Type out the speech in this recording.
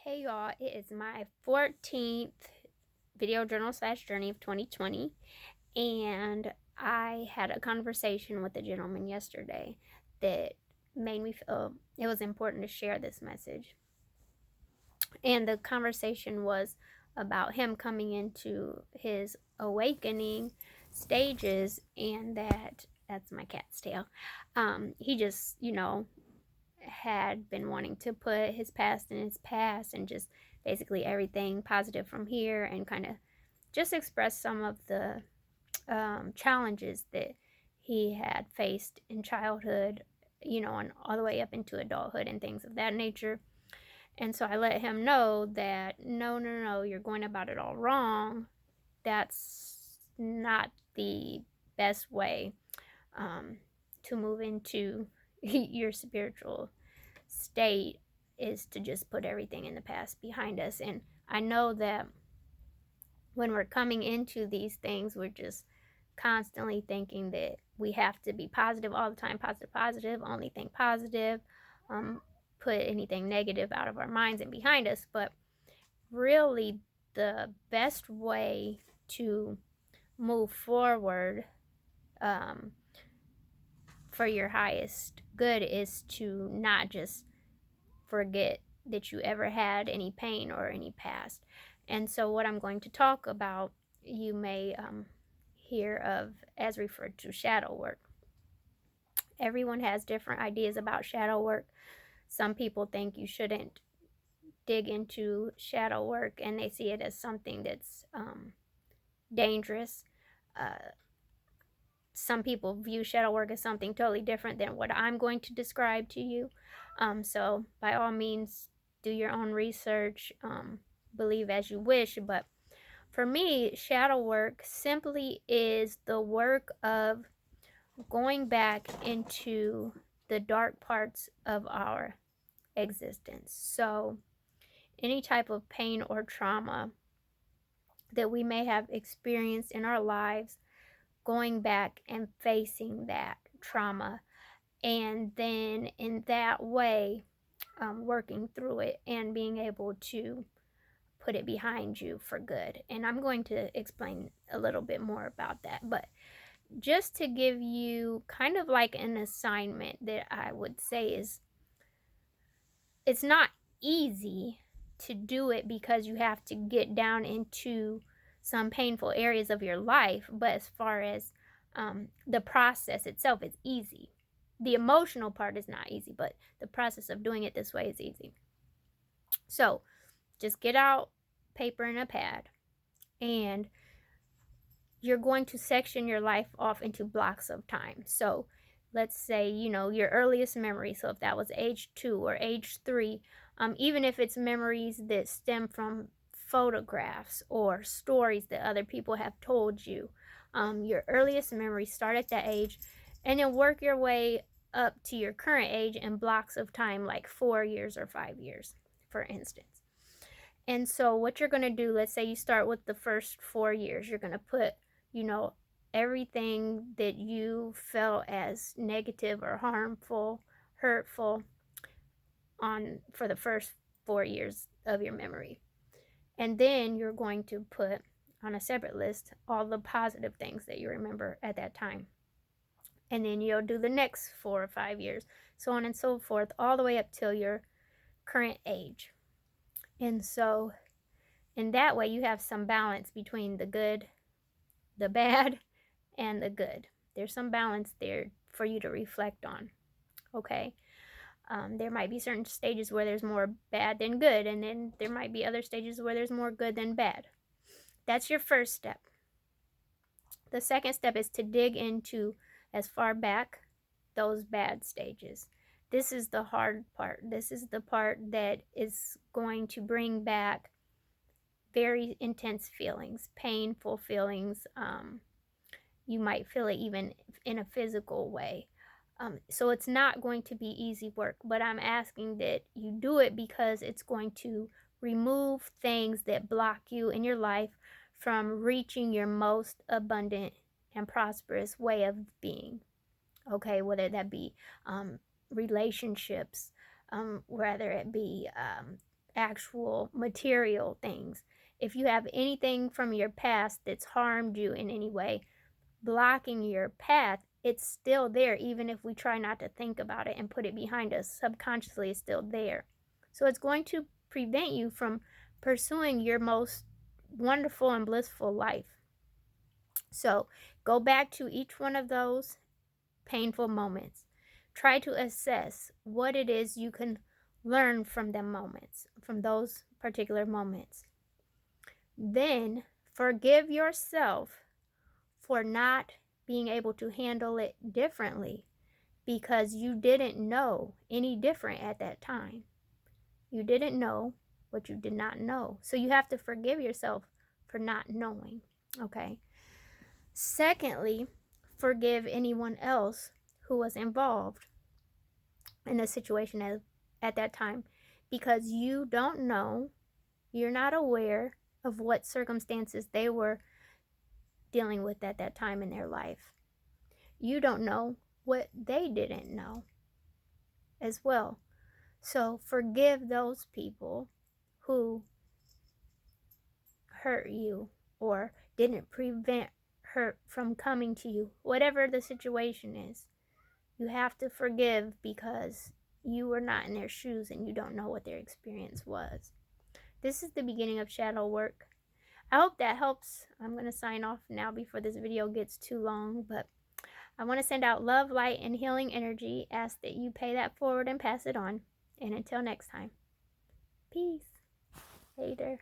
Hey y'all, it is my 14th video journal / journey of 2020, and I had a conversation with a gentleman yesterday that made me feel it was important to share this message. And the conversation was about him coming into his awakening stages, and that's my cat's tail. He just, had been wanting to put his past in his past and just basically everything positive from here, and kind of just express some of the challenges that he had faced in childhood, and all the way up into adulthood and things of that nature. And so I let him know that no, you're going about it all wrong. That's not the best way to move into your spiritual state, is to just put everything in the past behind us. And I know that when we're coming into these things, we're just constantly thinking that we have to be positive all the time, positive, only think positive, put anything negative out of our minds and behind us. But really, the best way to move forward for your highest good is to not just forget that you ever had any pain or any past. And so, what I'm going to talk about, you may hear of as referred to shadow work. Everyone has different ideas about shadow work. Some people think you shouldn't dig into shadow work, and they see it as something that's dangerous. Some people view shadow work as something totally different than what I'm going to describe to you. So by all means, do your own research, believe as you wish. But for me, shadow work simply is the work of going back into the dark parts of our existence. So any type of pain or trauma that we may have experienced in our lives, going back and facing that trauma, and then in that way working through it and being able to put it behind you for good. And I'm going to explain a little bit more about that, but just to give you kind of like an assignment that I would say is, it's not easy to do it because you have to get down into some painful areas of your life. But as far as the process itself is easy. The emotional part is not easy, but the process of doing it this way is easy. So just get out paper and a pad, and you're going to section your life off into blocks of time. So let's say, your earliest memory. So if that was age 2 or age 3, even if it's memories that stem from photographs or stories that other people have told you, your earliest memories start at that age, and then work your way up to your current age in blocks of time, like 4 years or 5 years, for instance. And so what you're going to do, let's say you start with the first 4 years, you're going to put, everything that you felt as negative or harmful, hurtful on for the first 4 years of your memory. And then you're going to put on a separate list all the positive things that you remember at that time. And then you'll do the next 4 or 5 years, so on and so forth, all the way up till your current age. And so in that way, you have some balance between the good, the bad, and the good. There's some balance there for you to reflect on. Okay. There might be certain stages where there's more bad than good, and then there might be other stages where there's more good than bad. That's your first step. The second step is to dig into as far back those bad stages. This is the hard part. This is the part that is going to bring back very intense feelings, painful feelings. You might feel it even in a physical way. So it's not going to be easy work, but I'm asking that you do it because it's going to remove things that block you in your life from reaching your most abundant and prosperous way of being. Okay, whether that be relationships, whether it be actual material things. If you have anything from your past that's harmed you in any way, blocking your path, it's still there, even if we try not to think about it and put it behind us. Subconsciously, it's still there. So it's going to prevent you from pursuing your most wonderful and blissful life. So go back to each one of those painful moments. Try to assess what it is you can learn from them moments, from those particular moments. Then forgive yourself for not being able to handle it differently because you didn't know any different at that time. You didn't know what you did not know. So you have to forgive yourself for not knowing, okay? Secondly, forgive anyone else who was involved in the situation at that time, because you don't know, you're not aware of what circumstances they were dealing with at that time in their life. You don't know what they didn't know as well. So forgive those people who hurt you or didn't prevent hurt from coming to you. Whatever the situation is, you have to forgive because you were not in their shoes and you don't know what their experience was. This is the beginning of shadow work. I hope that helps. I'm going to sign off now before this video gets too long, but I want to send out love, light, and healing energy. Ask that you pay that forward and pass it on. And until next time, peace. Later.